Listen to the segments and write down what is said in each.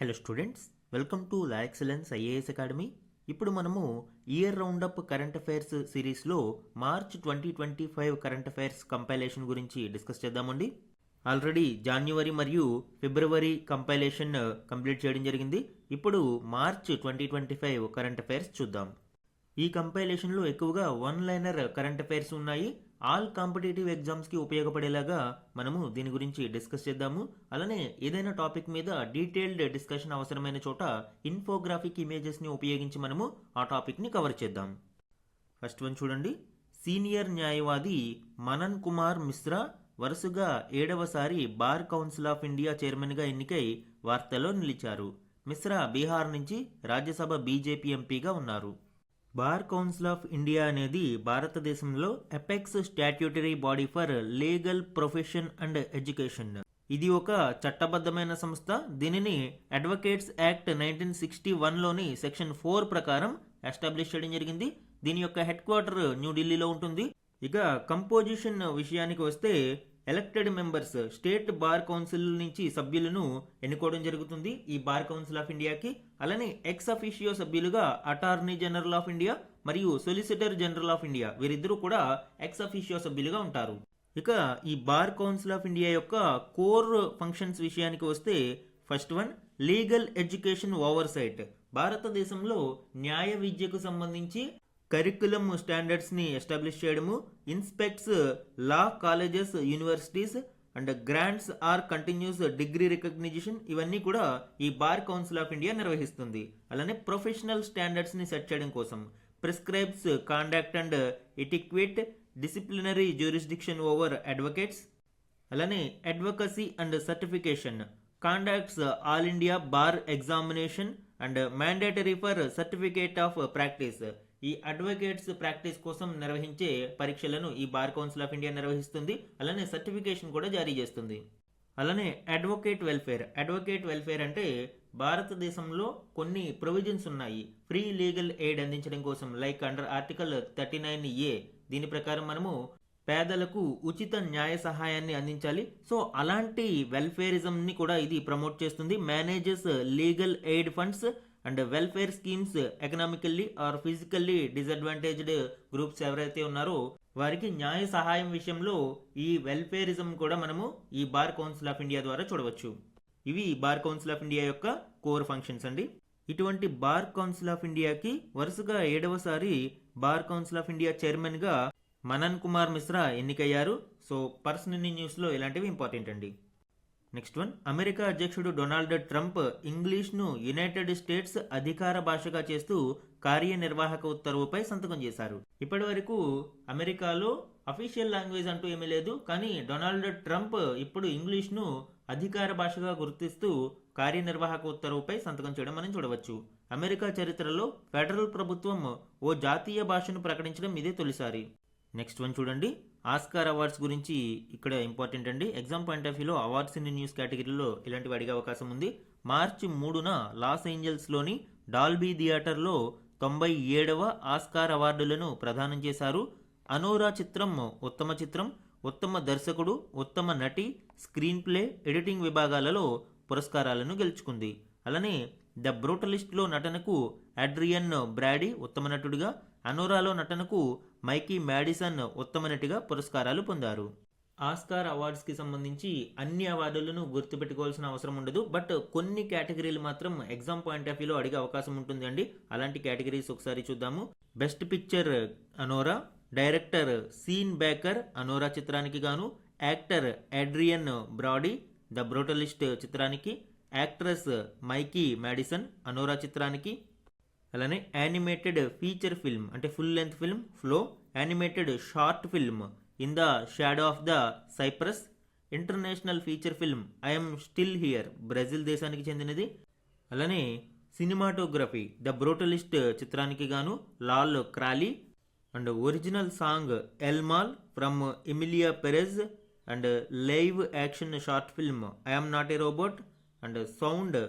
Hello students, welcome to law excellence IAS academy. ఇప్పుడు మనము year round up current affairs సిరీస్లో March 2025 current affairs compilation గురించి discuss చేద్దామండి. Already జనవరి మరియు ఫిబ్రవరి కంపైలేషన్ కంప్లీట్ చేయడం జరిగింది. ఇప్పుడు మార్చ్ 2025 కరెంట్ అఫైర్స్ చూద్దాం. ఈ కంపైలేషన్లో ఎక్కువగా వన్ లైనర్ కరెంట్ అఫైర్స్ ఉన్నాయి. ఆల్ కాంపిటేటివ్ ఎగ్జామ్స్కి ఉపయోగపడేలాగా మనము దీని గురించి డిస్కస్ చేద్దాము. అలానే ఏదైనా టాపిక్ మీద డీటెయిల్డ్ డిస్కషన్ అవసరమైన చోట ఇన్ఫోగ్రాఫిక్ ఇమేజెస్ని ఉపయోగించి మనము ఆ టాపిక్ని కవర్ చేద్దాం. ఫస్ట్ వన్ చూడండి. సీనియర్ న్యాయవాది మనన్ కుమార్ మిశ్రా వరుసగా 7వసారి బార్ కౌన్సిల్ ఆఫ్ ఇండియా చైర్మన్గా ఎన్నికై వార్తల్లో నిలిచారు. మిశ్రా బీహార్ నుంచి రాజ్యసభ బీజేపీ ఎంపీగా ఉన్నారు. బార్ కౌన్సిల్ ఆఫ్ ఇండియా అనేది భారతదేశంలో apex statutory body for legal profession and education. ఇది ఒక చట్టబద్ధమైన సంస్థ. దీనిని అడ్వకేట్స్ యాక్ట్ 1961లోని సెక్షన్ 4 ప్రకారం ఎస్టాబ్లిష్ చేయడం జరిగింది. దీని యొక్క హెడ్ క్వార్టర్ న్యూఢిల్లీలో ఉంటుంది. ఇక కంపోజిషన్ విషయానికి వస్తే elected members state bar council నుంచి సభ్యులను ఎన్నుకోవడం జరుగుతుంది ఈ బార్ కౌన్సిల్ ఆఫ్ ఇండియాకి. అలానే ఎక్స్ అఫీషియో సభ్యులుగా అటార్నీ జనరల్ ఆఫ్ ఇండియా మరియు సొలిసిటర్ జనరల్ ఆఫ్ ఇండియా వీరిద్దరూ కూడా ఎక్స్ అఫీషియో సభ్యులుగా ఉంటారు. ఇక ఈ బార్ కౌన్సిల్ ఆఫ్ ఇండియా యొక్క కోర్ ఫంక్షన్స్ విషయానికి వస్తే first one, legal education oversight. భారతదేశంలో న్యాయ విద్యకు సంబంధించి కరికులం స్టాండర్డ్స్ని ఎస్టాబ్లిష్ చేయడము, inspects law colleges, universities and grants or continues degree recognition, ఇవన్నీ కూడా ఈ బార్ కౌన్సిల్ ఆఫ్ ఇండియా నిర్వహిస్తుంది. అలానే ప్రొఫెషనల్ స్టాండర్డ్స్ని సెట్ చేయడం కోసం prescribes conduct and etiquette, disciplinary jurisdiction over advocates, అలానే advocacy and certification, conducts all India bar examination and mandatory for certificate of practice. ఈ advocates practice కోసం నిర్వహించే పరీక్షలను ఈ బార్ కౌన్సిల్ ఆఫ్ ఇండియా నిర్వహిస్తుంది. అలానే సర్టిఫికేషన్ కూడా జారీ చేస్తుంది. అలానే అడ్వకేట్ వెల్ఫేర్ అంటే భారతదేశంలో కొన్ని ప్రొవిజన్స్ ఉన్నాయి ఫ్రీ లీగల్ ఎయిడ్ అందించడం కోసం. లైక్ అండర్ ఆర్టికల్ 39A, దీని ప్రకారం మనము పేదలకు ఉచిత న్యాయ సహాయాన్ని అందించాలి. సో అలాంటి వెల్ఫేరిజంని కూడా ఇది ప్రమోట్ చేస్తుంది. Manages legal aid funds and welfare schemes economically or physically disadvantaged groups ఎవరైతే ఉన్నారో వారికి న్యాయ సహాయం విషయంలో ఈ వెల్ఫేరిజం కూడా మనము ఈ బార్ కౌన్సిల్ ఆఫ్ ఇండియా ద్వారా చూడవచ్చు. ఇవి బార్ కౌన్సిల్ ఆఫ్ ఇండియా యొక్క కోర్ ఫంక్షన్స్ అండి. ఇటువంటి బార్ కౌన్సిల్ ఆఫ్ ఇండియాకి వరుసగా 7వసారి బార్ కౌన్సిల్ ఆఫ్ ఇండియా చైర్మన్గా మనన్ కుమార్ మిశ్రా ఎన్నికయ్యారు. సో పర్సనల్ న్యూస్లో ఇలాంటివి ఇంపార్టెంట్ అండి. నెక్స్ట్ వన్, అమెరికా అధ్యక్షుడు డొనాల్డ్ ట్రంప్ ఇంగ్లీష్ను యునైటెడ్ స్టేట్స్ అధికార భాషగా చేస్తూ కార్యనిర్వాహక ఉత్తర్వుపై సంతకం చేశారు. ఇప్పటి వరకు అమెరికాలో అఫీషియల్ లాంగ్వేజ్ అంటూ ఏమీ లేదు. కానీ డొనాల్డ్ ట్రంప్ ఇప్పుడు ఇంగ్లీష్ను అధికార భాషగా గుర్తిస్తూ కార్యనిర్వాహక ఉత్తర్వుపై సంతకం చేయడం మనం చూడవచ్చు. అమెరికా చరిత్రలో ఫెడరల్ ప్రభుత్వం ఓ జాతీయ భాషను ప్రకటించడం ఇదే తొలిసారి. నెక్స్ట్ వన్ చూడండి. ఆస్కార్ అవార్డ్స్ గురించి ఇక్కడ ఇంపార్టెంట్ అండి. ఎగ్జామ్ పాయింట్ ఆఫ్ వ్యూలో అవార్డ్స్ ఇన్ న్యూస్ కేటగిరీలో ఇలాంటివి అడిగే అవకాశం ఉంది. మార్చి 3న లాస్ ఏంజల్స్లోని డాల్బీ థియేటర్లో 97వ ఆస్కార్ అవార్డులను ప్రదానం చేశారు. అనోరా చిత్రం ఉత్తమ చిత్రం, ఉత్తమ దర్శకుడు, ఉత్తమ నటి, స్క్రీన్ ప్లే, ఎడిటింగ్ విభాగాలలో పురస్కారాలను గెలుచుకుంది. అలానే ద బ్రూటలిస్ట్లో నటనకు అడ్రియన్ బ్రాడీ ఉత్తమ నటుడిగా, అనోరాలో నటనకు మైకీ మ్యాడిసన్ ఉత్తమ నటిగా పురస్కారాలు పొందారు. ఆస్కార్ అవార్డ్స్కి సంబంధించి అన్ని అవార్డులను గుర్తుపెట్టుకోవాల్సిన అవసరం ఉండదు. బట్ కొన్ని కేటగిరీలు మాత్రం ఎగ్జామ్ పాయింట్ ఆఫ్ వ్యూలో అడిగే అవకాశం ఉంటుంది అండి. అలాంటి కేటగిరీస్ ఒకసారి చూద్దాము. Best picture Anora, director Sean Baker Anora చిత్రానికి గాను, actor Adrien Brody the Brutalist చిత్రానికి, యాక్ట్రెస్ మైకీ మ్యాడిసన్ అనోరా చిత్రానికి, అలానే యానిమేటెడ్ ఫీచర్ ఫిల్మ్ అంటే full length film Flow, animated short film in the shadow of the cypress, international feature film I'm still here Brazil దేశానికి చెందినది, అలానే cinematography the Brutalist చిత్రానికి గాను Lol Crawley, and original song El Mal from Emilia Perez, and live action short film I'm not a robot, and sound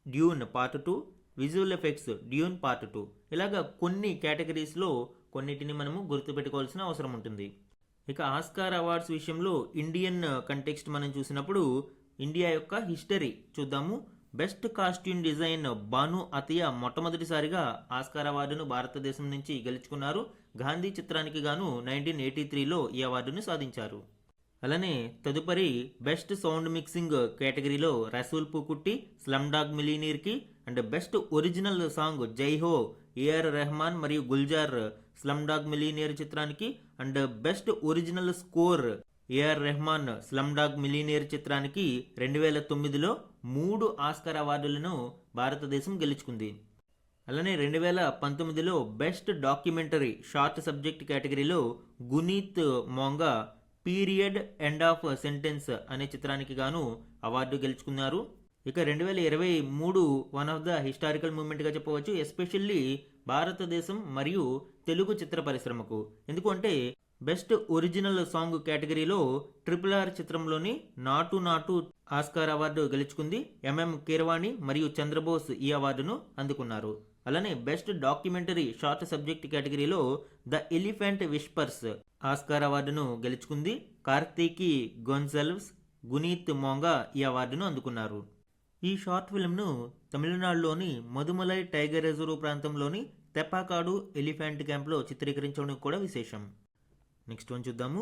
Dune part 2, visual effects Dune part 2. ఇలాగా కొన్ని కేటగిరీస్లో కొన్నిటిని మనము గుర్తుపెట్టుకోవాల్సిన అవసరం ఉంటుంది. ఇక ఆస్కార్ అవార్డ్స్ విషయంలో ఇండియన్ కంటెక్స్ట్ మనం చూసినప్పుడు ఇండియా యొక్క హిస్టరీ చూద్దాము. Best costume design Bhanu Athaiya మొట్టమొదటిసారిగా ఆస్కార్ అవార్డును భారతదేశం నుంచి గెలుచుకున్నారు. గాంధీ చిత్రానికి గాను 1983లో ఈ అవార్డును సాధించారు. అలానే తదుపరి బెస్ట్ సౌండ్ మిక్సింగ్ కేటగిరీలో రసూల్ పూకుట్టి స్లమ్ డాగ్ మిలీనీర్కి, and best original song Jai Ho A R Rahman మరియు గుల్జార్ స్లమ్ డాగ్ మిలీనియర్ చిత్రానికి, and best original score A R Rahman slumdog millionaire చిత్రానికి 2009లో 3 ఆస్కార్ అవార్డులను భారతదేశం గెలుచుకుంది. అలానే 2019లో బెస్ట్ డాక్యుమెంటరీ షార్ట్ సబ్జెక్ట్ కేటగిరీలో Guneet Monga period end of sentence అనే చిత్రానికి గాను అవార్డు గెలుచుకున్నారు. ఇక 2023 వన్ ఆఫ్ ద హిస్టారికల్ మూమెంట్గా చెప్పవచ్చు, ఎస్పెషల్లీ భారతదేశం మరియు తెలుగు చిత్ర పరిశ్రమకు. ఎందుకంటే బెస్ట్ ఒరిజినల్ సాంగ్ కేటగిరీలో RRR చిత్రంలోని నాటు నాటు ఆస్కార్ అవార్డు గెలుచుకుంది. ఎంఎం కీరవాణి మరియు చంద్రబోస్ ఈ అవార్డును అందుకున్నారు. అలానే బెస్ట్ డాక్యుమెంటరీ షార్ట్ సబ్జెక్ట్ కేటగిరీలో ద ఎలిఫెంట్ విస్పర్స్ ఆస్కార్ అవార్డును గెలుచుకుంది. కార్తీకి గొన్సల్వ్స్, గునీత్ మోంగా ఈ అవార్డును అందుకున్నారు. ఈ షార్ట్ ఫిల్మ్ను తమిళనాడులోని మధుమలై టైగర్ రిజర్వ్ ప్రాంతంలోని తెపాకాడు ఎలిఫెంట్ క్యాంప్లో చిత్రీకరించడం కూడా విశేషం. నెక్స్ట్ వన్ చూద్దాము.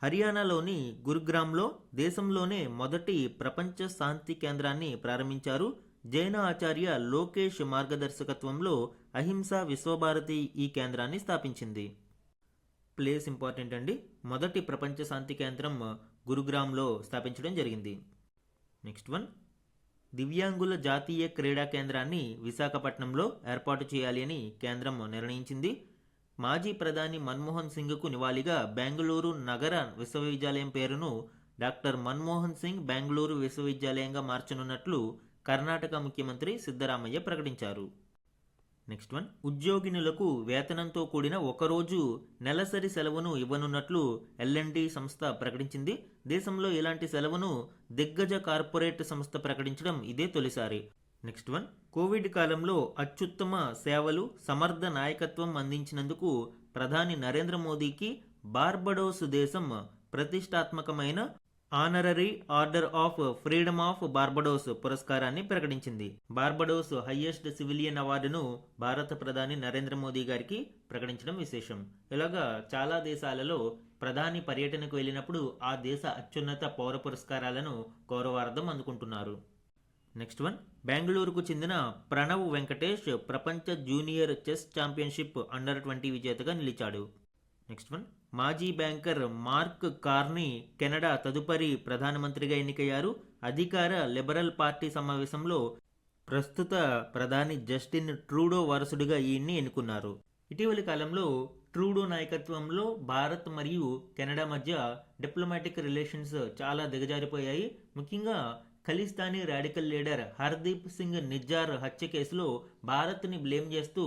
హర్యానాలోని గురుగ్రామ్లో దేశంలోనే మొదటి ప్రపంచ శాంతి కేంద్రాన్ని ప్రారంభించారు. జైన ఆచార్య లోకేష్ మార్గదర్శకత్వంలో అహింసా విశ్వభారతి ఈ కేంద్రాన్ని స్థాపించింది. ప్లేస్ ఇంపార్టెంట్ అండి. మొదటి ప్రపంచ శాంతి కేంద్రం గురుగ్రామ్లో స్థాపించడం జరిగింది. నెక్స్ట్ వన్, దివ్యాంగుల జాతీయ క్రీడా కేంద్రాన్ని విశాఖపట్నంలో ఏర్పాటు చేయాలి అని కేంద్రం నిర్ణయించింది. మాజీ ప్రధాని మన్మోహన్ సింగ్కు నివాళిగా బెంగళూరు నగర విశ్వవిద్యాలయం పేరును డాక్టర్ మన్మోహన్ సింగ్ బెంగళూరు విశ్వవిద్యాలయంగా మార్చనున్నట్లు కర్ణాటక ముఖ్యమంత్రి సిద్ధరామయ్య ప్రకటించారు. నెక్స్ట్ వన్, ఉద్యోగినులకు వేతనంతో కూడిన ఒకరోజు నెలసరి సెలవును ఇవ్వనున్నట్లు L&T సంస్థ ప్రకటించింది. దేశంలో ఇలాంటి సెలవును దిగ్గజ కార్పొరేట్ సంస్థ ప్రకటించడం ఇదే తొలిసారి. నెక్స్ట్ వన్, కోవిడ్ కాలంలో అత్యుత్తమ సేవలు, సమర్థ నాయకత్వం అందించినందుకు ప్రధాని నరేంద్ర మోదీకి బార్బడోస్ దేశం ప్రతిష్టాత్మకమైన honorary order of freedom of Barbados పురస్కారాన్ని ప్రకటించింది. బార్బడోస్ హైయెస్ట్ సివిలియన్ అవార్డును భారత ప్రధాని నరేంద్ర మోదీ గారికి ప్రకటించడం విశేషం. ఇలాగా చాలా దేశాలలో ప్రధాని పర్యటనకు వెళ్ళినప్పుడు ఆ దేశ అత్యున్నత పౌర పురస్కారాలను గౌరవార్థం అందుకుంటున్నారు. నెక్స్ట్ వన్, బెంగళూరుకు చెందిన ప్రణవ్ వెంకటేష్ ప్రపంచ జూనియర్ చెస్ ఛాంపియన్షిప్ అండర్-20 విజేతగా నిలిచాడు. నెక్స్ట్ వన్, మాజీ బ్యాంకర్ మార్క్ కార్నీ కెనడా తదుపరి ప్రధానమంత్రిగా ఎన్నికయ్యారు. అధికార లిబరల్ పార్టీ సమావేశంలో ప్రస్తుత ప్రధాని జస్టిన్ ట్రూడో వారసుడిగా ఈయన్ని ఎన్నుకున్నారు. ఇటీవలి కాలంలో ట్రూడో నాయకత్వంలో భారత్ మరియు కెనడా మధ్య డిప్లొమాటిక్ రిలేషన్స్ చాలా దిగజారిపోయాయి. ముఖ్యంగా ఖలిస్తానీ రాడికల్ లీడర్ హర్దీప్ సింగ్ నిజ్జార్ హత్య కేసులో భారత్ని బ్లేమ్ చేస్తూ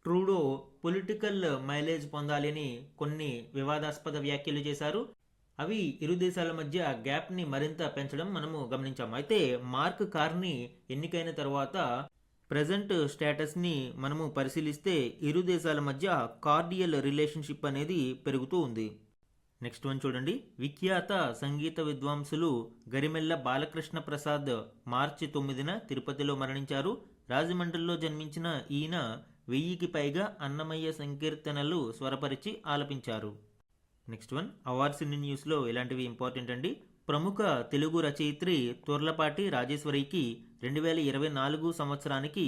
ట్రూడో పొలిటికల్ మైలేజ్ పొందాలి అని కొన్ని వివాదాస్పద వ్యాఖ్యలు చేశారు. అవి ఇరు దేశాల మధ్య గ్యాప్ని మరింత పెంచడం మనము గమనించాము. అయితే మార్క్ కార్నీ ఎన్నికైన తర్వాత ప్రజెంట్ స్టేటస్ని మనము పరిశీలిస్తే ఇరు దేశాల మధ్య కార్డియల్ రిలేషన్షిప్ అనేది పెరుగుతూ ఉంది. నెక్స్ట్ వన్ చూడండి, విఖ్యాత సంగీత విద్వాంసులు గరిమెల్ల బాలకృష్ణ ప్రసాద్ మార్చి 9న తిరుపతిలో మరణించారు. రాజమండ్రిలో జన్మించిన ఈయన 1000కి పైగా అన్నమయ్య సంకీర్తనలు స్వరపరిచి ఆలపించారు. నెక్స్ట్ వన్, అవార్డ్స్ ఇన్ న్యూస్లో ఇలాంటివి ఇంపార్టెంట్ అండి. ప్రముఖ తెలుగు రచయిత్రి తుర్లపాటి రాజేశ్వరికి 2024 సంవత్సరానికి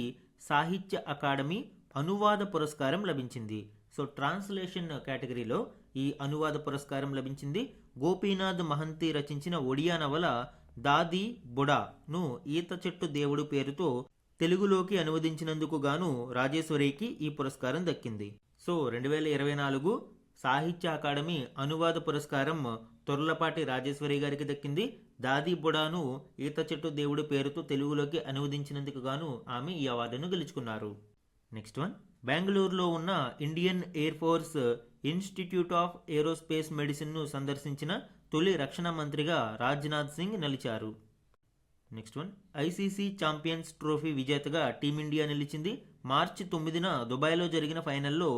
సాహిత్య అకాడమీ అనువాద పురస్కారం లభించింది. సో ట్రాన్స్లేషన్ కేటగిరీలో ఈ అనువాద పురస్కారం లభించింది. గోపీనాథ్ మహంతి రచించిన ఒడియా నవల దాది బుడాను ఈత చెట్టు దేవుడు పేరుతో తెలుగులోకి అనువదించినందుకు గాను రాజేశ్వరికి ఈ పురస్కారం దక్కింది. సో 2024 సాహిత్య అకాడమీ అనువాద పురస్కారం తొర్లపాటి రాజేశ్వరి గారికి దక్కింది. దాది బుడాను ఈత చెట్టు దేవుడు పేరుతో తెలుగులోకి అనువదించినందుకు గాను ఆమె ఈ అవార్డును గెలుచుకున్నారు. నెక్స్ట్ వన్, బెంగళూరులో ఉన్న Indian Air Force Institute of Aerospace మెడిసిన్ను సందర్శించిన తొలి రక్షణ మంత్రిగా రాజ్నాథ్ సింగ్ నిలిచారు. Next one, ICC Champions Trophy విజేతగా టీమిండియా నిలిచింది. మార్చి 9న దుబాయ్లో జరిగిన ఫైనల్లో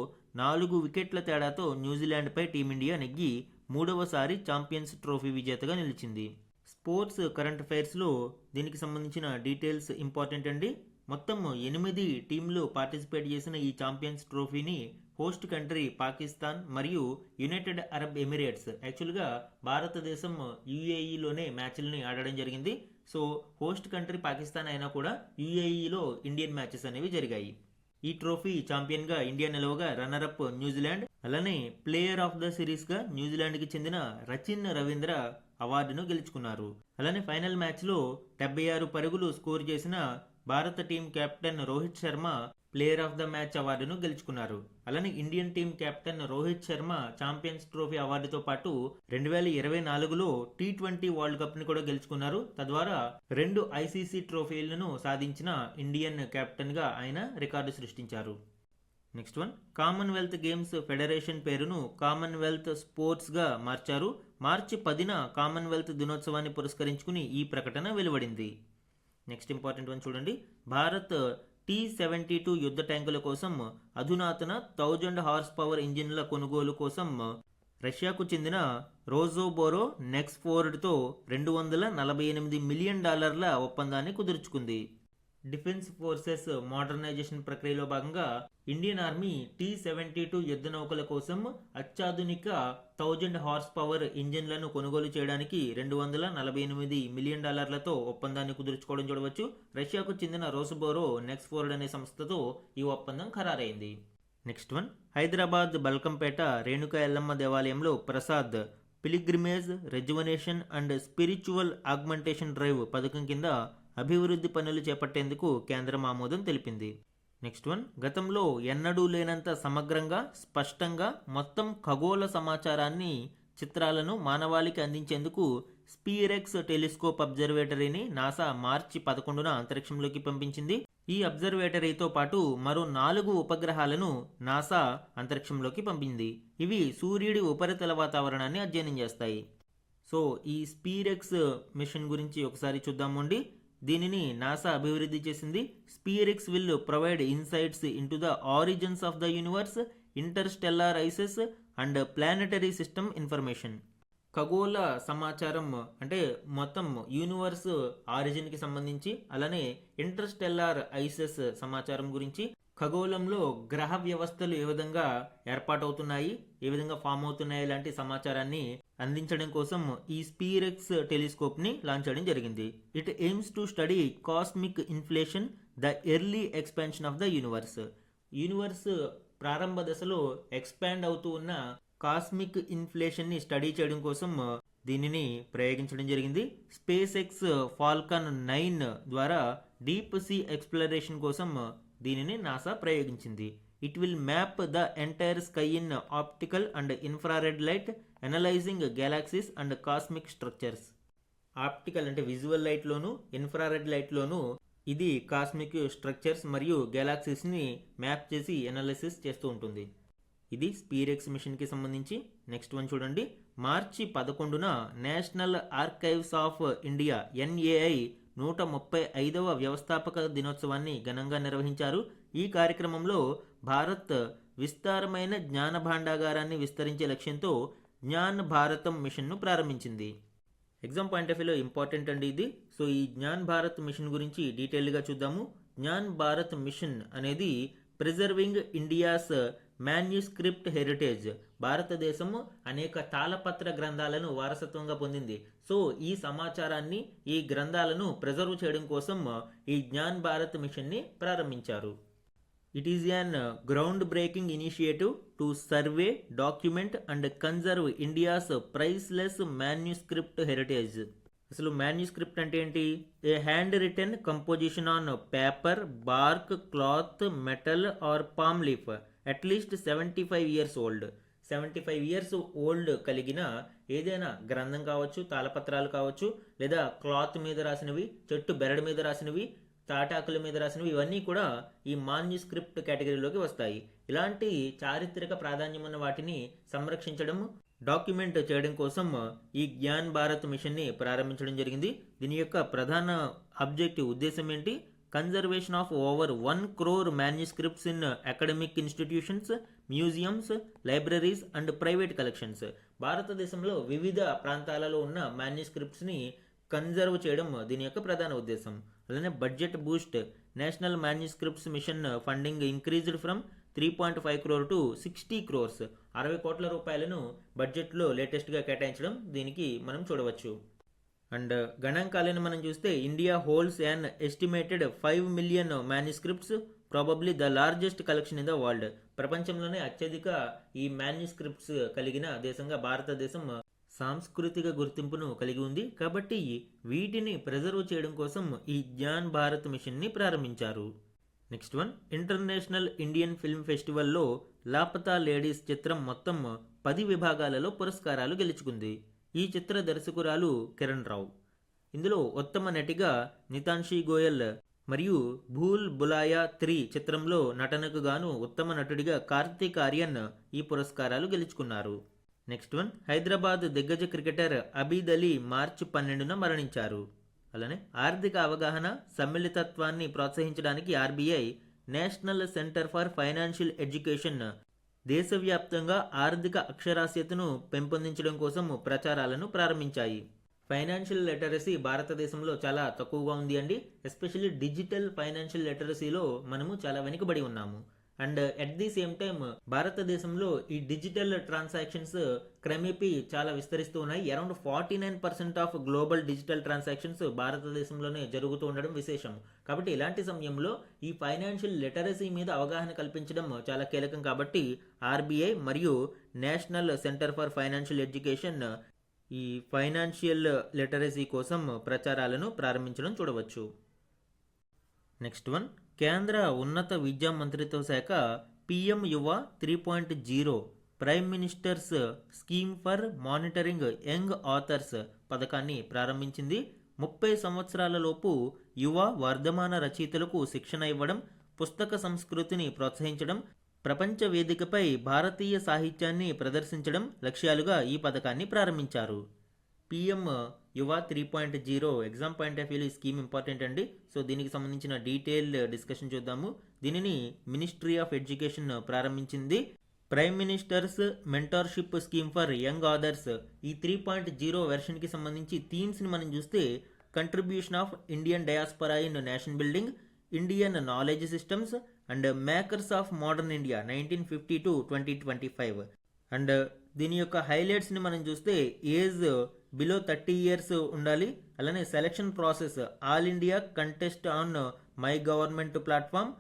4 వికెట్ల తేడాతో న్యూజిలాండ్పై టీమిండియా నెగ్గి 3వసారి ఛాంపియన్స్ ట్రోఫీ విజేతగా నిలిచింది. స్పోర్ట్స్ కరెంట్ అఫైర్స్లో దీనికి సంబంధించిన డీటెయిల్స్ ఇంపార్టెంట్ అండి. మొత్తం 8 టీంలు పార్టిసిపేట్ చేసిన ఈ ఛాంపియన్స్ ట్రోఫీని హోస్ట్ కంట్రీ పాకిస్తాన్ మరియు యునైటెడ్ అరబ్ ఎమిరేట్స్, యాక్చువల్గా భారతదేశం యుఏఈలోనే మ్యాచ్లని ఆడడం జరిగింది. సో హోస్ట్ కంట్రీ పాకిస్తాన్ అయినా కూడా యుఏఈలో ఇండియన్ మ్యాచెస్ అనేవి జరిగాయి. ఈ ట్రోఫీ ఛాంపియన్గా ఇండియా నిలవగా రన్నరప్ న్యూజిలాండ్, అలానే ప్లేయర్ ఆఫ్ ద సిరీస్గా న్యూజిలాండ్కి చెందిన రచిన్ రవీంద్ర అవార్డును గెలుచుకున్నారు. అలానే ఫైనల్ మ్యాచ్లో 76 పరుగులు స్కోర్ చేసిన భారత team captain Rohit Sharma player of the match అవార్డును గెలుచుకున్నారు. అలానే Indian team captain Rohit Sharma Champions Trophy అవార్డుతో పాటు 2024లో T20 వరల్డ్ కప్ ని కూడా గెలుచుకున్నారు. తద్వారా 2 ఐసీసీ ట్రోఫీలను సాధించిన ఇండియన్ కెప్టెన్ గా ఆయన రికార్డు సృష్టించారు. Next one, Commonwealth games federation పేరును కామన్వెల్త్ స్పోర్ట్స్ గా మార్చారు. మార్చి 10న కామన్వెల్త్ దినోత్సవాన్ని పురస్కరించుకుని ఈ ప్రకటన వెలువడింది. నెక్స్ట్ ఇంపార్టెంట్ వన్ చూడండి, భారత్ T-72 యుద్ధ ట్యాంకుల కోసం అధునాతన 1000 హార్స్ పవర్ ఇంజిన్ల కొనుగోలు కోసం రష్యాకు చెందిన రోజోబోరో నెక్స్ఫోర్డ్తో $248 మిలియన్ ఒప్పందాన్ని కుదుర్చుకుంది. డిఫెన్స్ ఫోర్సెస్ మోడర్నైజేషన్ ప్రక్రియలో భాగంగా ఇండియన్ ఆర్మీ T-72 యుద్ధ నౌకల కోసం అత్యాధునిక 1000 హార్స్ పవర్ ఇంజిన్లను కొనుగోలు చేయడానికి $248 మిలియన్ ఒప్పందాన్ని కుదుర్చుకోవడం చూడవచ్చు. రష్యాకు చెందిన రోసబోరో నెక్స్ఫోర్డ్ అనే సంస్థతో ఈ ఒప్పందం ఖరారైంది. నెక్స్ట్ వన్, హైదరాబాద్ బల్కంపేట రేణుకా ఎల్లమ్మ దేవాలయంలో Prasad pilgrimage rejuvenation and spiritual augmentation drive పథకం కింద అభివృద్ధి పనులు చేపట్టేందుకు కేంద్రం ఆమోదం తెలిపింది. నెక్స్ట్ వన్, గతంలో ఎన్నడూ లేనంత సమగ్రంగా స్పష్టంగా మొత్తం ఖగోళ సమాచారాన్ని చిత్రాలను మానవాళికి అందించేందుకు స్పిరెక్స్ టెలిస్కోప్ అబ్జర్వేటరీని నాసా మార్చి 11న అంతరిక్షంలోకి పంపించింది. ఈ అబ్జర్వేటరీతో పాటు మరో 4 ఉపగ్రహాలను నాసా అంతరిక్షంలోకి పంపింది. ఇవి సూర్యుడి ఉపరితల వాతావరణాన్ని అధ్యయనం చేస్తాయి. సో ఈ స్పిరెక్స్ మిషన్ గురించి ఒకసారి చూద్దామండి. దీనిని నాసా అభివృద్ధి చేసింది. SPHEREx will provide insights into the origins of the universe, interstellar ices and planetary system information. ఖగోళ సమాచారం అంటే మొత్తం యూనివర్స్ ఆరిజిన్కి సంబంధించి, అలానే ఇంటర్స్టెల్లార్ ఐసెస్ సమాచారం గురించి, ఖగోళంలో గ్రహ వ్యవస్థలు ఏ విధంగా ఏర్పాటవుతున్నాయి, ఏ విధంగా ఫామ్ అవుతున్నాయి లాంటి సమాచారాన్ని అందించడం కోసం ఈ స్పిరెక్స్ టెలిస్కోప్ ని లాంచ్ చేయడం జరిగింది. It AIIMS to study cosmic inflation, the early expansion of the universe. Universe ప్రారంభ దశలో ఎక్స్పాండ్ అవుతూ ఉన్న కాస్మిక్ ఇన్ఫ్లేషన్ ని స్టడీ చేయడం కోసం దీనిని ప్రయోగించడం జరిగింది. స్పేస్ ఎక్స్ ఫాల్కన్ 9 ద్వారా డీప్ సీ ఎక్స్ప్లోరేషన్ కోసం దీనిని నాసా ప్రయోగించింది. It will map the entire sky in optical and infrared light, analysing galaxies and cosmic structures. Optical అంటే విజువల్ లైట్లోను, ఇన్ఫ్రారెడ్ లైట్లోను ఇది కాస్మిక్ స్ట్రక్చర్స్ మరియు గెలాక్సీస్ని మ్యాప్ చేసి ఎనాలిసిస్ చేస్తూ ఉంటుంది. ఇది స్పిరెక్స్ మిషన్కి సంబంధించి. నెక్స్ట్ వన్ చూడండి, మార్చి 11న National Archives of India NAI 135వ వ్యవస్థాపక దినోత్సవాన్ని ఘనంగా నిర్వహించారు. ఈ కార్యక్రమంలో భారత్ విస్తారమైన జ్ఞాన భాండాగారాన్ని విస్తరించే లక్ష్యంతో జ్ఞాన్ భారతం మిషన్ను ప్రారంభించింది. ఎగ్జామ్ పాయింట్ ఆఫ్ వ్యూలో ఇంపార్టెంట్ అండి ఇది. సో ఈ జ్ఞాన్ భారత్ మిషన్ గురించి డీటెయిల్గా చూద్దాము. జ్ఞాన్ భారత్ మిషన్ అనేది ప్రిజర్వింగ్ ఇండియాస్ మాన్యుస్క్రిప్ట్ హెరిటేజ్. భారతదేశము అనేక తాళపత్ర గ్రంథాలను వారసత్వంగా పొందింది. సో ఈ సమాచారాన్ని, ఈ గ్రంథాలను ప్రిజర్వ్ చేయడం కోసం ఈ జ్ఞాన్ భారత్ మిషన్ని ప్రారంభించారు. It is an ground breaking initiative to survey, document and conserve India's priceless manuscript heritage. అసలు మాన్యుస్క్రిప్ట్ అంటే ఏంటి? A handwritten composition on paper, bark, cloth, metal or palm leaf at least 75 years old. 75 years old కలిగిన ఏదైనా గ్రంథం కావచ్చు, తాళపత్రాలు కావచ్చు, లేదా cloth మీద రాసినవి, చెట్టు బెరడు మీద రాసినవి, తాటాకుల మీద రాసినవి, ఇవన్నీ కూడా ఈ మాన్యుస్క్రిప్ట్ కేటగిరీలోకి వస్తాయి. ఇలాంటి చారిత్రక ప్రాధాన్యం ఉన్న వాటిని సంరక్షించడం, డాక్యుమెంట్ చేయడం కోసం ఈ జ్ఞాన్ భారత్ మిషన్ని ప్రారంభించడం జరిగింది. దీని యొక్క ప్రధాన ఉద్దేశం ఏంటి? Conservation of over 1 crore manuscripts in academic institutions, museums, libraries and private collections. భారతదేశంలో వివిధ ప్రాంతాలలో ఉన్న మాన్యుస్క్రిప్ట్స్ని కన్జర్వ్ చేయడం దీని యొక్క ప్రధాన ఉద్దేశం. అలానే budget boost, national manuscripts mission funding increased from 3.5 crore to 60 crores, 60 కోట్ల రూపాయలను బడ్జెట్లో లేటెస్ట్గా కేటాయించడం దీనికి మనం చూడవచ్చు. అండ్ గణాంకాలను మనం చూస్తే India holds an estimated 5 million manuscripts, probably the largest collection in the world. ప్రపంచంలోనే అత్యధిక ఈ మాన్యుస్క్రిప్ట్స్ కలిగిన దేశంగా భారతదేశం సాంస్కృతిక గుర్తింపును కలిగి ఉంది. కాబట్టి వీటిని ప్రిజర్వ్ చేయడం కోసం ఈ జ్ఞాన్ భారత్ మిషన్ని ప్రారంభించారు. Next one, international Indian film ఫెస్టివల్లో లాపతా లేడీస్ చిత్రం మొత్తం 10 విభాగాలలో పురస్కారాలు గెలుచుకుంది. ఈ చిత్ర దర్శకురాలు కిరణ్ రావు. ఇందులో ఉత్తమ నటిగా నితాన్షి గోయల్ మరియు భూల్ బులాయా 3 చిత్రంలో నటనకు గాను ఉత్తమ నటుడిగా కార్తీక్ ఆర్యన్ ఈ పురస్కారాలు గెలుచుకున్నారు. నెక్స్ట్ వన్, హైదరాబాద్ దిగ్గజ క్రికెటర్ అబీద్ అలీ మార్చి 12న మరణించారు. అలానే ఆర్థిక అవగాహన, సమ్మిళితత్వాన్ని ప్రోత్సహించడానికి RBI national centre for financial education దేశవ్యాప్తంగా ఆర్థిక అక్షరాస్యతను పెంపొందించడం కోసం ప్రచారాలను ప్రారంభించాయి. ఫైనాన్షియల్ లిటరసీ భారతదేశంలో చాలా తక్కువగా ఉంది అండి. ఎస్పెషల్లీ డిజిటల్ ఫైనాన్షియల్ లిటరసీలో మనము చాలా వెనుకబడి ఉన్నాము. And at the same time భారతదేశంలో ఈ డిజిటల్ ట్రాన్సాక్షన్స్ క్రమేపీ చాలా విస్తరిస్తూ ఉన్నాయి. Around 49% of global digital transactions భారతదేశంలోనే జరుగుతూ ఉండడం విశేషం. కాబట్టి ఇలాంటి సమయంలో ఈ ఫైనాన్షియల్ లిటరసీ మీద అవగాహన కల్పించడం చాలా కీలకం. కాబట్టి ఆర్బీఐ మరియు national centre for financial education ఈ ఫైనాన్షియల్ లిటరసీ కోసం ప్రచారాలను ప్రారంభించడం చూడవచ్చు. నెక్స్ట్ వన్, కేంద్ర ఉన్నత విద్యా మంత్రిత్వ శాఖ పిఎం యువ 3.0 prime ministers scheme for monitoring young authors పథకాన్ని ప్రారంభించింది. 30 సంవత్సరాల లోపు యువ వర్ధమాన రచయితలకు శిక్షణ ఇవ్వడం, పుస్తక సంస్కృతిని ప్రోత్సహించడం, ప్రపంచ వేదికపై భారతీయ సాహిత్యాన్ని ప్రదర్శించడం లక్ష్యాలుగా ఈ పథకాన్ని ప్రారంభించారు. పిఎం యువ 3.0 ఎగ్జామ్ పాయింట్ ఆఫ్ వ్యూ ఈ స్కీమ్ ఇంపార్టెంట్ అండి. సో దీనికి సంబంధించిన డీటెయిల్ డిస్కషన్ చూద్దాము. దీనిని మినిస్ట్రీ ఆఫ్ ఎడ్యుకేషన్ ప్రారంభించింది. Prime ministers mentorship scheme for young authors ఈ 3.0 వెర్షన్కి సంబంధించి థీమ్స్ని మనం చూస్తే contribution of Indian డయాస్పొరా in nation building, Indian knowledge systems and makers of modern India 1950 to 2025. And దీని యొక్క హైలైట్స్ని మనం చూస్తే ఏజ్ బిలో 30 years ఉండాలి. అలానే selection process all India contest on my government platform,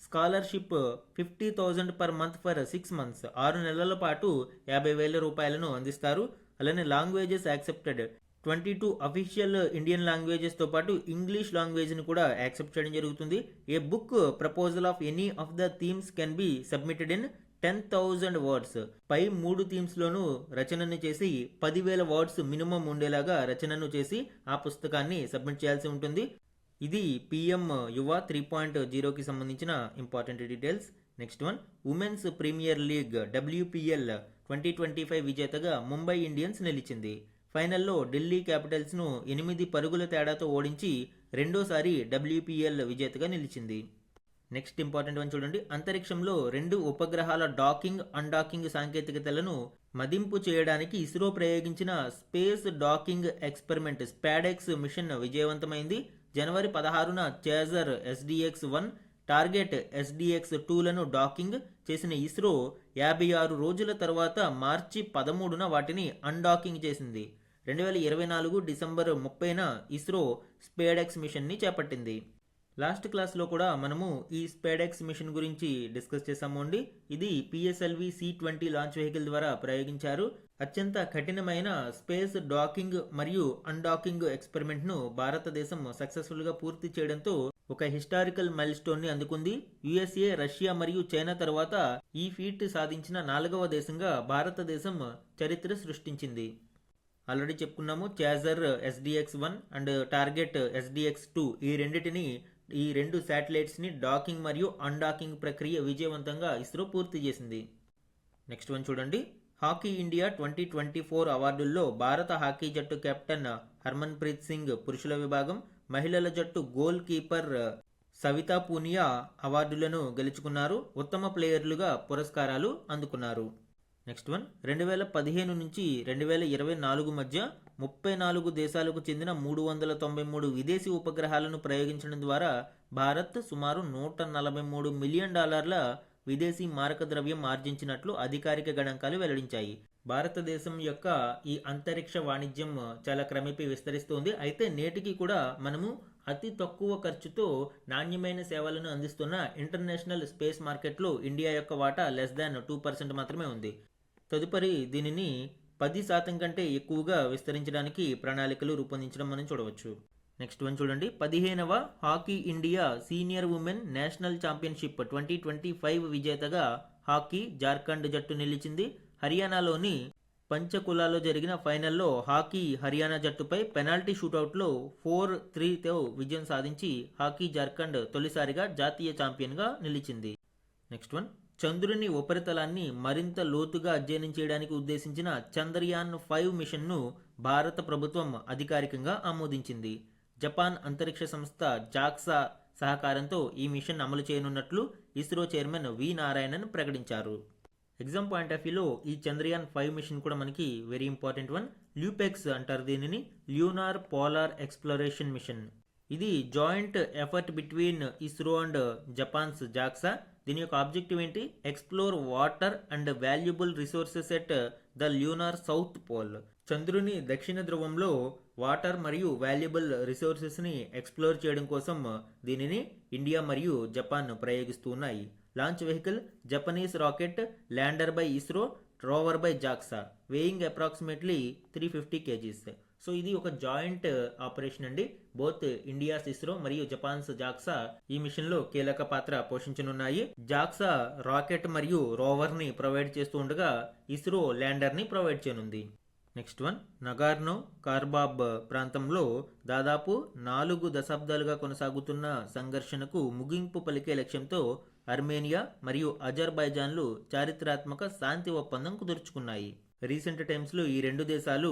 scholarship 50,000 per month for 6 months, 6 నెలల పాటు 50,000 రూపాయలను అందిస్తారు. అలానే లాంగ్వేజెస్ యాక్సెప్టెడ్ 22 అఫీషియల్ ఇండియన్ లాంగ్వేజెస్తో పాటు ఇంగ్లీష్ లాంగ్వేజ్ని కూడా యాక్సెప్ట్ చేయడం జరుగుతుంది. A book proposal of any of the themes can be submitted in 10,000 words. పై 3 థీమ్స్లోనూ రచనను చేసి 10,000 words మినిమం ఉండేలాగా రచనను చేసి ఆ పుస్తకాన్ని సబ్మిట్ చేయాల్సి ఉంటుంది. ఇది పిఎం యువ 3.0కి సంబంధించిన important details. Next one, women's premier league WPL 2025 విజేతగా ముంబై ఇండియన్స్ నిలిచింది. ఫైనల్లో ఢిల్లీ క్యాపిటల్స్ను 8 పరుగుల తేడాతో ఓడించి రెండోసారి WPL విజేతగా నిలిచింది. నెక్స్ట్ ఇంపార్టెంట్ వన్ చూడండి, అంతరిక్షంలో 2 ఉపగ్రహాల డాకింగ్ అన్డాకింగ్ సాంకేతికతలను మదింపు చేయడానికి ఇస్రో ప్రయోగించిన space docking experiment SpaDeX mission విజయవంతమైంది. జనవరి 16న చేజర్ SDX-1, టార్గెట్ SDX-2లను డాకింగ్ చేసిన ఇస్రో 56 రోజుల తర్వాత మార్చి 13న వాటిని అన్డాకింగ్ చేసింది. 2024 డిసెంబర్ 30న ఇస్రో స్పేడెక్స్ మిషన్ని చేపట్టింది. లాస్ట్ క్లాస్లో కూడా మనము ఈ స్పేడెక్స్ మిషన్ గురించి డిస్కస్ చేసాము అండి. ఇది PSLV C-20 లాంచ్ వెహికల్ ద్వారా ప్రయోగించారు. అత్యంత కఠినమైన స్పేస్ డాకింగ్ మరియు అన్డాకింగ్ ఎక్స్పెరిమెంట్ను భారతదేశం సక్సెస్ఫుల్గా పూర్తి చేయడంతో ఒక హిస్టారికల్ మైల్ స్టోన్ని అందుకుంది. USA, రష్యా మరియు చైనా తర్వాత ఈ ఫీట్ సాధించిన 4వ దేశంగా భారతదేశం చరిత్ర సృష్టించింది. ఆల్రెడీ చెప్పుకున్నాము, chaser SDX-1 and target SDX-2 ఈ రెండు శాటిలైట్స్ని డాకింగ్ మరియు అన్డాకింగ్ ప్రక్రియ విజయవంతంగా ఇస్రో పూర్తి చేసింది. నెక్స్ట్ వన్ చూడండి, హాకీ ఇండియా 2024 అవార్డుల్లో భారత హాకీ జట్టు కెప్టెన్ హర్మన్ ప్రీత్ సింగ్ పురుషుల విభాగం, మహిళల జట్టు గోల్ కీపర్ సవితా పూనియా అవార్డులను గెలుచుకున్నారు. ఉత్తమ ప్లేయర్లుగా పురస్కారాలు అందుకున్నారు. నెక్స్ట్ వన్, 2015 నుంచి 2024 మధ్య 34 దేశాలకు చెందిన 393 విదేశీ ఉపగ్రహాలను ప్రయోగించడం ద్వారా భారత్ సుమారు $143 మిలియన్ విదేశీ మారక ద్రవ్యం ఆర్జించినట్లు అధికారిక గణాంకాలు వెల్లడించాయి. భారతదేశం యొక్క ఈ అంతరిక్ష వాణిజ్యం చాలా క్రమేపీ విస్తరిస్తోంది. అయితే నేటికి కూడా మనము అతి తక్కువ ఖర్చుతో నాణ్యమైన సేవలను అందిస్తున్న ఇంటర్నేషనల్ స్పేస్ మార్కెట్లో ఇండియా యొక్క వాటా <2% మాత్రమే ఉంది. తదుపరి దీనిని 10% కంటే ఎక్కువగా విస్తరించడానికి ప్రణాళికలు రూపొందించడం మనం చూడవచ్చు. నెక్స్ట్ వన్ చూడండి. 15వ hockey India senior women national championship 2025 విజేతగా హాకీ జార్ఖండ్ జట్టు నిలిచింది. హర్యానాలోని పంచకులాలో జరిగిన ఫైనల్లో హాకీ హర్యానా జట్టుపై పెనాల్టీ షూటౌట్లో 4-3తో విజయం సాధించి హాకీ జార్ఖండ్ తొలిసారిగా జాతీయ ఛాంపియన్గా నిలిచింది. Next one. చంద్రుని ఉపరితలాన్ని మరింత లోతుగా అధ్యయనం చేయడానికి ఉద్దేశించిన చంద్రయాన్ 5 మిషన్ను భారత ప్రభుత్వం అధికారికంగా ఆమోదించింది. జపాన్ అంతరిక్ష సంస్థ జాక్సా సహకారంతో ఈ మిషన్ అమలు చేయనున్నట్లు ఇస్రో చైర్మన్ వి నారాయణన్ ప్రకటించారు. ఎగ్జామ్ పాయింట్ ఆఫ్ వ్యూలో ఈ చంద్రయాన్ 5 మిషన్ కూడా మనకి వెరీ ఇంపార్టెంట్ వన్. ల్యూపెక్స్ అంటారు దీనిని, ల్యూనార్ పోలార్ ఎక్స్ప్లోరేషన్ మిషన్. ఇది joint effort between ISRO and Japan's JAXA. దీని యొక్క ఆబ్జెక్టివ్ ఏంటి? Explore water and valuable resources at the lunar south pole. చంద్రుని దక్షిణ ధ్రువంలో వాటర్ మరియు వాల్యుబుల్ రిసోర్సెస్ని ఎక్స్ప్లోర్ చేయడం కోసం దీనిని ఇండియా మరియు జపాన్ ప్రయోగిస్తూ ఉన్నాయి. Launch vehicle Japanese rocket, lander by ISRO, rover by JAXA, weighing approximately 350 kgs. So ఇది ఒక జాయింట్ ఆపరేషన్ అండి. బోత్ ఇండియాస్ ఇస్రో మరియు జపాన్స్ జాక్సా ఈ మిషన్ లో కీలక పాత్ర పోషించనున్నాయి. జాక్సా రాకెట్ మరియు రోవర్ ని ప్రొవైడ్ చేస్తూ ఉండగా ఇస్రో ల్యాండర్ ని ప్రొవైడ్ చేయనుంది. Next one. నగార్నో కార్బాబ్ ప్రాంతంలో దాదాపు 4 దశాబ్దాలుగా కొనసాగుతున్న సంఘర్షణకు ముగింపు పలికే లక్ష్యంతో అర్మేనియా మరియు అజర్బైజాన్లు చారిత్రాత్మక శాంతి ఒప్పందం కుదుర్చుకున్నాయి. రీసెంట్ టైమ్స్లో ఈ రెండు దేశాలు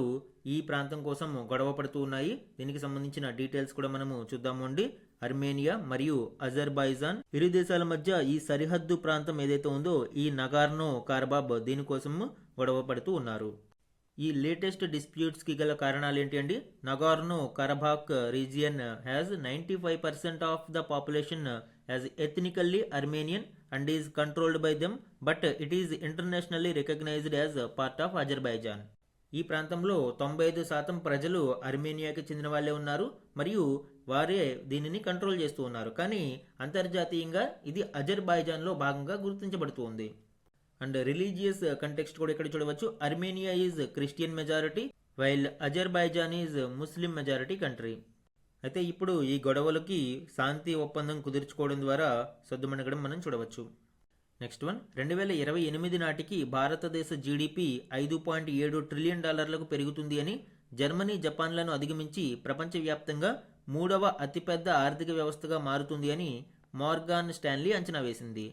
ఈ ప్రాంతం కోసం గొడవ పడుతూ ఉన్నాయి. దీనికి సంబంధించిన డీటెయిల్స్ కూడా మనము చూద్దాము అండి. అర్మేనియా మరియు అజర్బైజాన్ ఇరు దేశాల మధ్య ఈ సరిహద్దు ప్రాంతం ఏదైతే ఉందో ఈ నగార్నో కార్బాబ్ దీనికోసం గొడవ పడుతూ ఉన్నారు. ఈ లేటెస్ట్ డిస్ప్యూట్స్ కి గల కారణాలు ఏంటి అండి? Nagorno Karabakh region has 95% of the population as ethnically Armenian and is controlled by them, but it is internationally recognized as part of Azerbaijan. ఈ ప్రాంతంలో 95% ప్రజలు అర్మేనియాకి చెందిన వాళ్ళే ఉన్నారు మరియు వారే దీనిని కంట్రోల్ చేస్తూ ఉన్నారు. కానీ అంతర్జాతీయంగా ఇది అజర్బైజాన్లో భాగంగా గుర్తించబడుతుంది. అండ్ రిలీజియస్ కంటెక్స్ట్ కూడా ఇక్కడ చూడవచ్చు. Armenia is Christian majority while Azerbaijan is Muslim majority country. అయితే ఇప్పుడు ఈ గొడవలకి శాంతి ఒప్పందం కుదుర్చుకోవడం ద్వారా సద్దుమణగడం మనం చూడవచ్చు. Next one. 2028 నాటికి భారతదేశ జీడిపి $5.7 ట్రిలియన్ పెరుగుతుంది అని, జర్మనీ జపాన్లను అధిగమించి ప్రపంచవ్యాప్తంగా 3వ అతిపెద్ద ఆర్థిక వ్యవస్థగా మారుతుంది అని మోర్గాన్ స్టాన్లీ అంచనా వేసింది.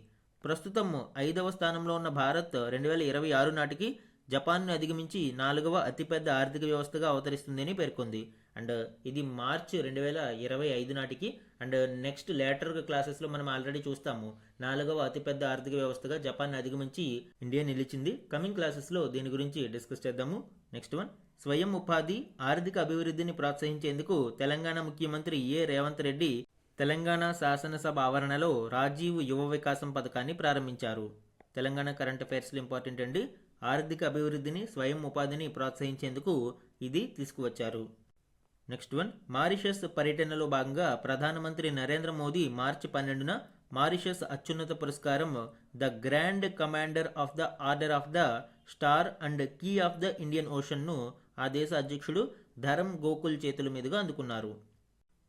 ప్రస్తుతం 5వ స్థానంలో ఉన్న భారత్ 2026 నాటికి జపాన్ను అధిగమించి 4వ అతిపెద్ద ఆర్థిక వ్యవస్థగా అవతరిస్తుంది అని పేర్కొంది. అండ్ ఇది మార్చ్ 2025 నాటికి. అండ్ నెక్స్ట్ లేటర్ క్లాసెస్లో మనం ఆల్రెడీ చూస్తాము 4వ అతిపెద్ద ఆర్థిక వ్యవస్థగా జపాన్ అధిగమించి ఇండియా నిలిచింది. కమింగ్ క్లాసెస్లో దీని గురించి డిస్కస్ చేద్దాము. Next one. స్వయం ఉపాధి ఆర్థిక అభివృద్ధిని ప్రోత్సహించేందుకు తెలంగాణ ముఖ్యమంత్రి ఏ రేవంత్ రెడ్డి తెలంగాణ శాసనసభ ఆవరణలో రాజీవ్ యువ వికాసం పథకాన్ని ప్రారంభించారు. తెలంగాణ కరెంట్ అఫైర్స్లో ఇంపార్టెంట్ అండి. ఆర్థిక అభివృద్ధిని స్వయం ఉపాధిని ప్రోత్సహించేందుకు ఇది తీసుకువచ్చారు. Next one. మారిషస్ పర్యటనలో భాగంగా ప్రధానమంత్రి నరేంద్ర మోదీ మార్చి 12న మారిషస్ అత్యున్నత పురస్కారం the grand commander of the order of the star and key of the Indian ఓషన్ను ఆ దేశ అధ్యక్షుడు ధరమ్ గోకుల్ చేతుల మీదుగా అందుకున్నారు.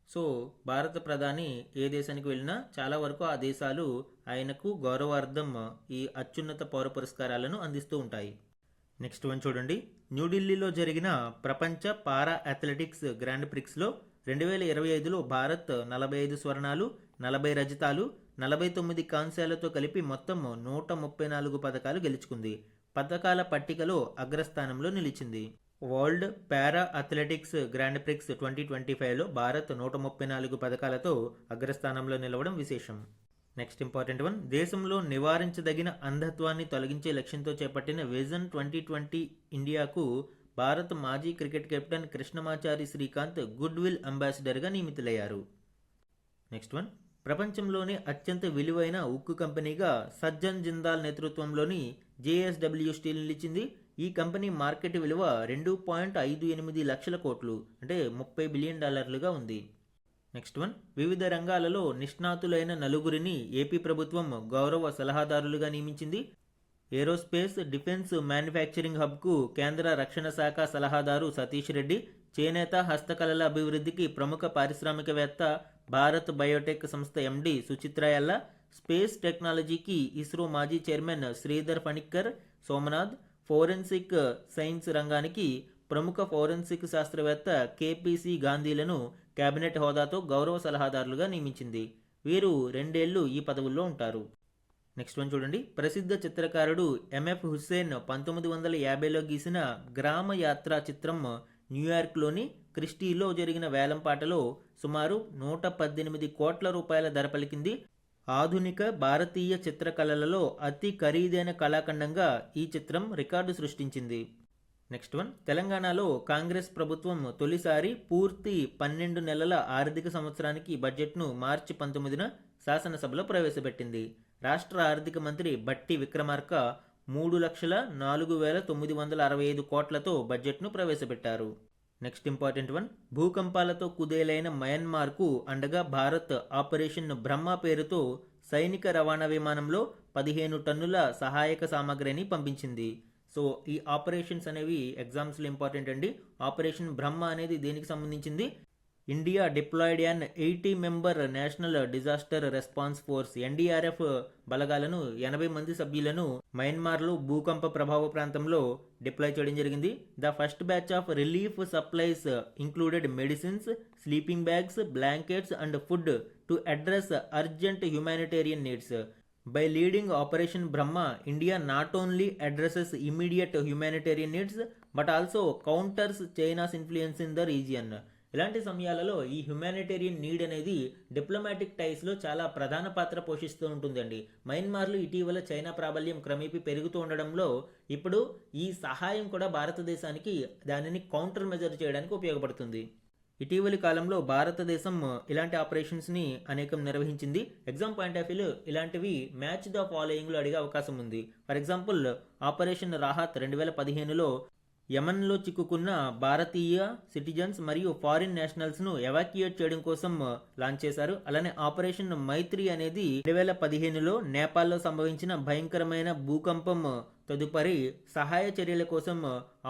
సో భారత ప్రధాని ఏ దేశానికి వెళ్ళినా చాలా వరకు ఆ దేశాలు ఆయనకు గౌరవార్థం ఈ అత్యున్నత పౌర పురస్కారాలను అందిస్తూ ఉంటాయి. నెక్స్ట్ వన్ చూడండి. న్యూఢిల్లీలో జరిగిన ప్రపంచ పారా అథ్లెటిక్స్ గ్రాండ్ ప్రిక్స్లో 2025లో భారత్ 45 స్వర్ణాలు, 40 రజతాలు, 49 కాంస్యాలతో కలిపి మొత్తం 134 పథకాలు గెలుచుకుంది. పథకాల పట్టికలో అగ్రస్థానంలో నిలిచింది. World para athletics grand prix 2025లో భారత్ 134 పథకాలతో అగ్రస్థానంలో నిలవడం విశేషం. Next important one. దేశంలో నివారించదగిన అంధత్వాన్ని తొలగించే లక్ష్యంతో చేపట్టిన విజన్ 2020 ఇండియాకు భారత్ మాజీ cricket captain Krishnamachari Srikkanth good will అంబాసిడర్గా నియమితులయ్యారు. నెక్స్ట్ వన్, ప్రపంచంలోనే అత్యంత విలువైన ఉక్కు కంపెనీగా సజ్జన్ జిందాల్ నేతృత్వంలోని జేఎస్డబ్ల్యూ స్టీల్ నిలిచింది. ఈ కంపెనీ మార్కెట్ విలువ 2.58 లక్షల కోట్లు అంటే $30 బిలియన్ ఉంది. నెక్స్ట్ వన్, వివిధ రంగాలలో నిష్ణాతులైన నలుగురిని ఏపీ ప్రభుత్వం గౌరవ సలహాదారులుగా నియమించింది. ఏరోస్పేస్ డిఫెన్స్ మ్యానుఫ్యాక్చరింగ్ హబ్కు కేంద్ర రక్షణ శాఖ సలహాదారు సతీష్ రెడ్డి, చేనేత హస్తకళల అభివృద్ధికి ప్రముఖ పారిశ్రామికవేత్త భారత్ బయోటెక్ సంస్థ ఎండి సుచిత్ర ఎల్ల, స్పేస్ టెక్నాలజీకి ఇస్రో మాజీ chairman Sridhar Panikkar Somnath, forensic science రంగానికి ప్రముఖ ఫోరెన్సిక్ శాస్త్రవేత్త కేపీసీ గాంధీలను కేబినెట్ హోదాతో గౌరవ సలహాదారులుగా నియమించింది. వీరు 2 ఏళ్లు ఈ పదవుల్లో ఉంటారు. నెక్స్ట్ వన్ చూడండి, ప్రసిద్ధ చిత్రకారుడు ఎంఎఫ్ హుస్సేన్ 1950లో గీసిన గ్రామ యాత్ర చిత్రం న్యూయార్క్లోని క్రిస్టీలో జరిగిన వేలంపాటలో సుమారు 118 కోట్ల రూపాయల ధర పలికింది. ఆధునిక భారతీయ చిత్రకళలలో అతి ఖరీదైన కళాఖండంగా ఈ చిత్రం రికార్డు సృష్టించింది. నెక్స్ట్ వన్, తెలంగాణలో కాంగ్రెస్ ప్రభుత్వం తొలిసారి పూర్తి 12 నెలల ఆర్థిక సంవత్సరానికి బడ్జెట్ను మార్చి 19న శాసనసభలో ప్రవేశపెట్టింది. రాష్ట్ర ఆర్థిక మంత్రి బట్టి విక్రమార్క 3,04,965 కోట్లతో బడ్జెట్ను ప్రవేశపెట్టారు. నెక్స్ట్ ఇంపార్టెంట్ వన్, భూకంపాలతో కుదేలైన మయన్మార్కు అండగా భారత్ ఆపరేషన్ బ్రహ్మ పేరుతో సైనిక రవాణా విమానంలో 15 టన్నుల సహాయక సామాగ్రిని పంపించింది. సో ఈ ఆపరేషన్స్ అనేవి ఎగ్జామ్స్లో ఇంపార్టెంట్ అండి. ఆపరేషన్ బ్రహ్మ అనేది దేనికి సంబంధించింది? India deployed an 80 member national disaster response force NDRF బలగాలను 80 మంది సభ్యులను మయన్మార్లో భూకంప ప్రభావ ప్రాంతంలో డిప్లాయ్ చేయడం జరిగింది. The first batch of relief supplies included medicines, sleeping bags, blankets and food to address urgent humanitarian needs. By leading Operation Brahma, India not only addresses immediate humanitarian needs but also counters China's influence in the region. ఇలాంటి సమయాలలో ఈ humanitarian need అనేది diplomatic టైస్లో చాలా ప్రధాన పాత్ర పోషిస్తూ ఉంటుందండి. మయన్మార్లో ఇటీవల చైనా ప్రాబల్యం క్రమేపీ పెరుగుతూ ఉండడంలో ఇప్పుడు ఈ సహాయం కూడా భారతదేశానికి దానిని కౌంటర్ మెజర్ చేయడానికి ఉపయోగపడుతుంది. ఇటీవలి కాలంలో భారతదేశం ఇలాంటి ఆపరేషన్స్ని అనేకం నిర్వహించింది. ఎగ్జామ్ పాయింట్ ఆఫ్ వ్యూలో ఇలాంటివి మ్యాచ్ ద ఫాలోయింగ్లో అడిగే అవకాశం ఉంది. ఫర్ ఎగ్జాంపుల్ ఆపరేషన్ రాహత్ 2015లో యమన్లో చిక్కుకున్న భారతీయ సిటిజన్స్ మరియు ఫారిన్ నేషనల్స్ను ఎవాక్యుయేట్ చేయడం కోసం లాంచ్ చేశారు. అలానే ఆపరేషన్ మైత్రి అనేది 2015లో నేపాల్లో సంభవించిన భయంకరమైన భూకంపం తదుపరి సహాయ చర్యల కోసం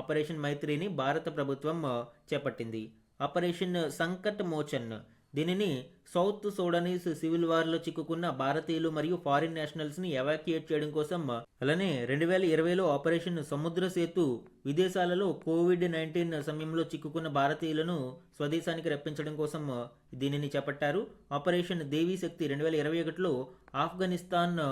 ఆపరేషన్ మైత్రిని భారత ప్రభుత్వం చేపట్టింది. ఆపరేషన్ సంకట్ మోచన్, దీనిని సౌత్ సూడనీస్ సివిల్ వార్లో చిక్కుకున్న భారతీయులు మరియు ఫారిన్ నేషనల్స్ని ఎవాక్యుయేట్ చేయడం కోసం. అలానే 2020లో ఆపరేషన్ సముద్ర సేతు, విదేశాలలో కోవిడ్-19 సమయంలో చిక్కుకున్న భారతీయులను స్వదేశానికి రప్పించడం కోసం దీనిని చేపట్టారు. ఆపరేషన్ దేవీ శక్తి 2021లో ఆఫ్ఘనిస్తాన్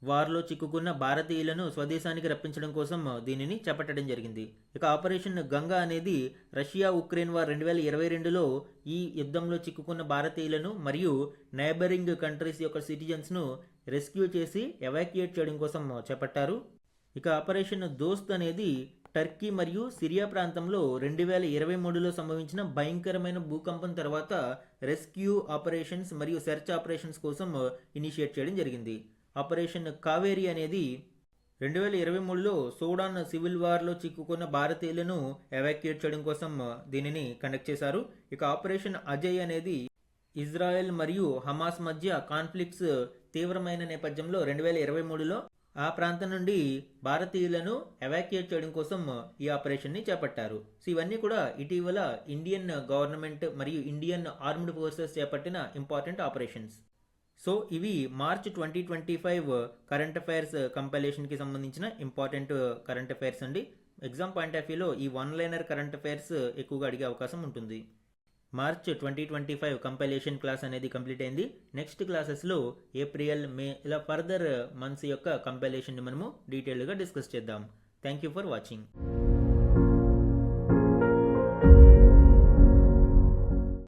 వార్లో చిక్కుకున్న భారతీయులను స్వదేశానికి రప్పించడం కోసం దీనిని చేపట్టడం జరిగింది. ఇక ఆపరేషన్ గంగా అనేది రష్యా ఉక్రెయిన్ వార్ 2022లో ఈ యుద్ధంలో చిక్కుకున్న భారతీయులను మరియు నైబరింగ్ కంట్రీస్ యొక్క సిటిజన్స్ను రెస్క్యూ చేసి ఎవాక్యుయేట్ చేయడం కోసం చేపట్టారు. ఇక ఆపరేషన్ దోస్త్ అనేది టర్కీ మరియు సిరియా ప్రాంతంలో 2023లో సంభవించిన భయంకరమైన భూకంపం తర్వాత రెస్క్యూ ఆపరేషన్స్ మరియు సెర్చ్ ఆపరేషన్స్ కోసం ఇనిషియేట్ చేయడం జరిగింది. ఆపరేషన్ కావేరి అనేది 2023లో సూడాన్ సివిల్ వార్లో చిక్కుకున్న భారతీయులను ఎవాక్యుయేట్ చేయడం కోసం దీనిని కండక్ట్ చేశారు. ఇక ఆపరేషన్ అజయ్ అనేది ఇజ్రాయెల్ మరియు హమాస్ మధ్య కాన్ఫ్లిక్ట్స్ తీవ్రమైన నేపథ్యంలో 2023లో ఆ ప్రాంతం నుండి భారతీయులను ఎవాక్యుయేట్ చేయడం కోసం ఈ ఆపరేషన్ని చేపట్టారు. సో ఇవన్నీ కూడా ఇటీవల ఇండియన్ గవర్నమెంట్ మరియు ఇండియన్ ఆర్మ్డ్ ఫోర్సెస్ చేపట్టిన ఇంపార్టెంట్ ఆపరేషన్స్. సో ఇవి మార్చ్ 2025 కరెంట్ అఫైర్స్ కంపైలేషన్కి సంబంధించిన ఇంపార్టెంట్ కరెంట్ అఫైర్స్ అండి. ఎగ్జామ్ పాయింట్ ఆఫ్ వ్యూలో ఈ వన్ లైనర్ కరెంట్ అఫైర్స్ ఎక్కువగా అడిగే అవకాశం ఉంటుంది. మార్చ్ 2025 కంపైలేషన్ క్లాస్ అనేది కంప్లీట్ అయింది. నెక్స్ట్ క్లాసెస్లో ఏప్రిల్, మే ఇలా ఫర్దర్ మంత్స్ యొక్క కంపైలేషన్ని మనము డీటెయిల్గా డిస్కస్ చేద్దాం. Thank you for watching.